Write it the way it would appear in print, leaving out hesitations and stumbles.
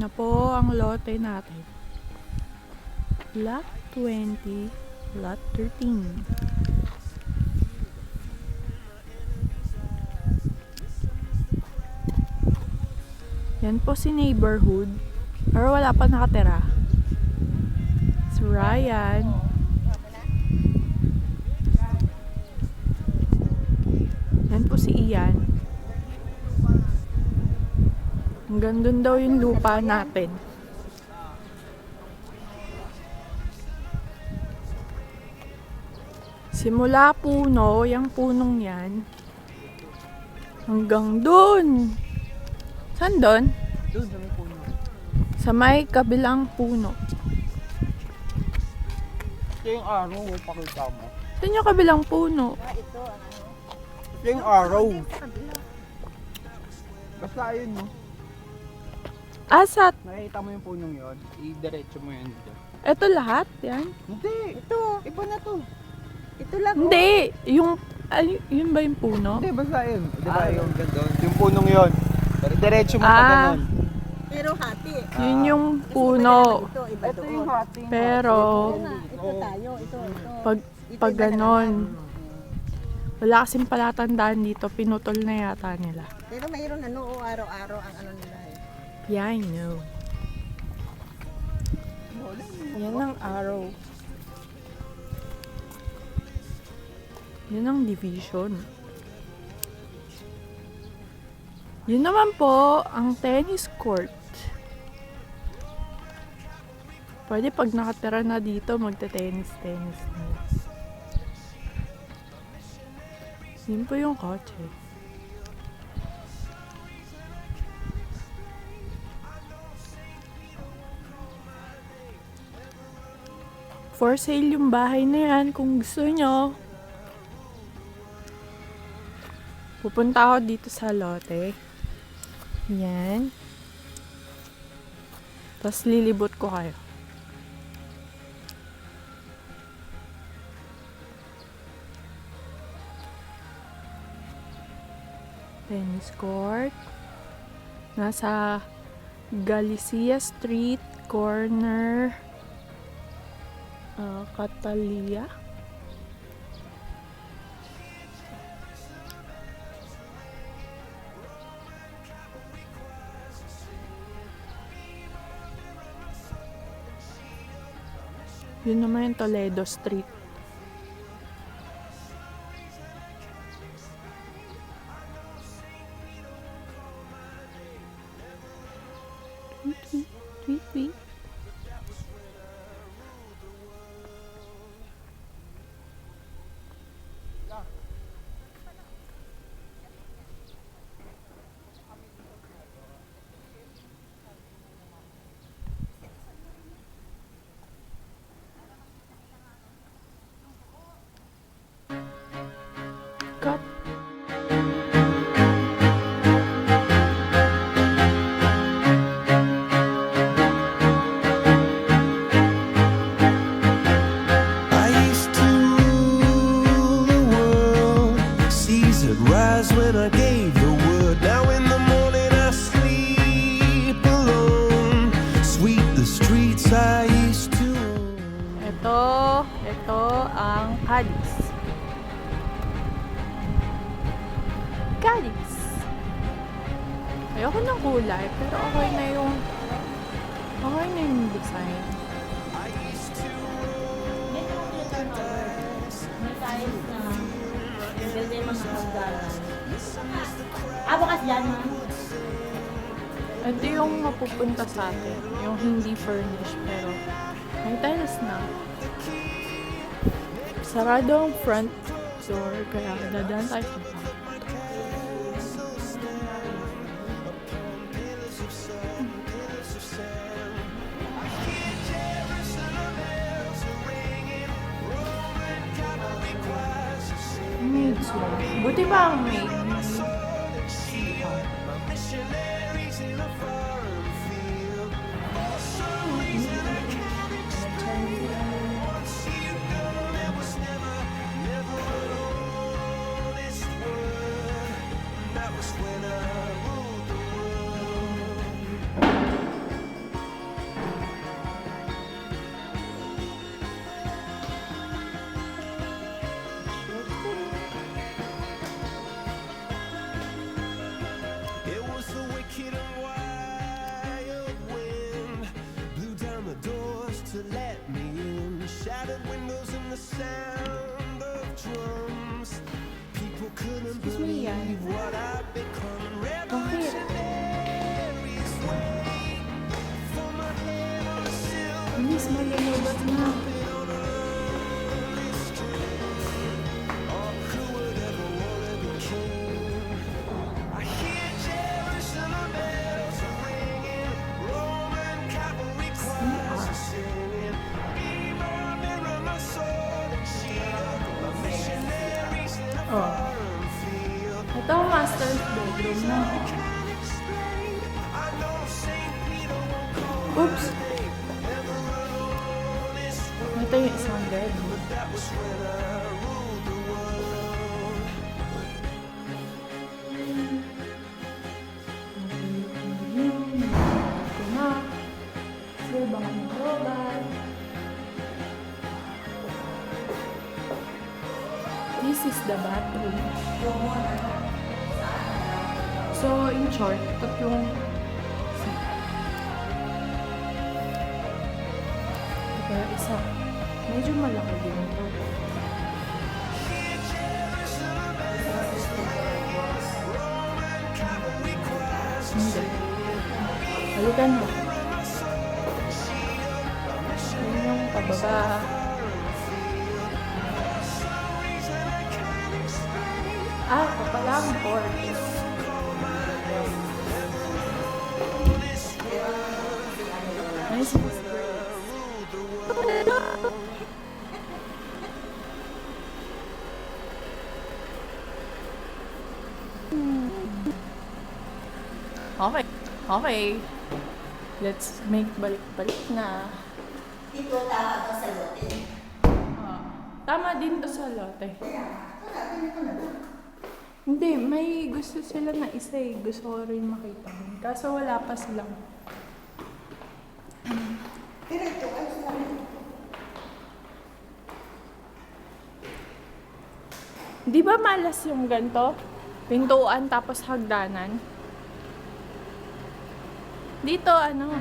na po ang lote natin. Lot 20, Lot 13. Yan po si neighborhood. Pero wala pa nakatira. Si Ryan. Yan po si Ian. Hanggang dun daw yung lupa natin. Simula puno, yung punong yan, hanggang dun. Saan dun? Doon sa may puno. Sa may kabilang puno. Ito yung araw, pakita mo. Saan yung kabilang puno? Ito yung araw. Basta ayun mo. Asat. Nakikita mo yung punong yun, i-diretso mo yun dito. Eto lahat yan? Hindi, ito, iba na to. Ito lang. Hindi. Yung, ay, yun ba yung puno? Hindi, basta yun. Di ba yung gandun? Yung punong yun. Diretso mo pa ganun. Pero hati. Yun yung puno. Ito, iba Ito doon. yung hati. Pero, Ito tayo, ito. pag ganon, wala kasing palatandaan dito, pinutol na yata nila. Pero mayroon araw-araw ang ano nila eh. Yeah, I know. Yan ang arrow. Yan ang division. Yun naman po ang tennis court. Pwede pag nakatira na dito, magte-tennis na. Yun po yung kotse. For sale yung bahay na yan kung gusto nyo. Pupunta ako dito sa lote. Yan. Tapos lilibot ko kayo. Tennis court. Nasa Galicia Street, corner Catalia. Yun naman yung Toledo Street. Tweet, tweet, tweet. Cut. I used to rule the world, seas that rise when I gave the word. Now in the morning I sleep alone, sweep the streets I used to own. Ito ang Cadiz. Cadiz. Ayoko ng kulay, pero okay na yung design. Bukas dyan, ma'am. Ito yung mapupunta sa atin. Yung hindi furnished, pero may tiles na. Sarado ang front door, kaya dadaan tayo sa back. Maids lang. Buti ba ang maid? Oh. Ito ang master's bedroom na. Oops! Ito yung isang bed. Ito na. Kasi baka mag-robot. This is the bathroom. So, in short, tatlong kaya isa. Medyo malaki din ito. Hindi. Halikan mo. Yun yung pababa. Ah, ito pala ang porch. Nice. Okay. Okay. Let's make balik-balik na. Dito tama to sa lote. Tama din to sa lote. Hindi, may gusto sila na isa eh. Gusto ko rin makita. Kaso wala pa silang. Diretso, ay sila. Di ba malas yung ganito? Pintuan tapos hagdanan? Dito ano?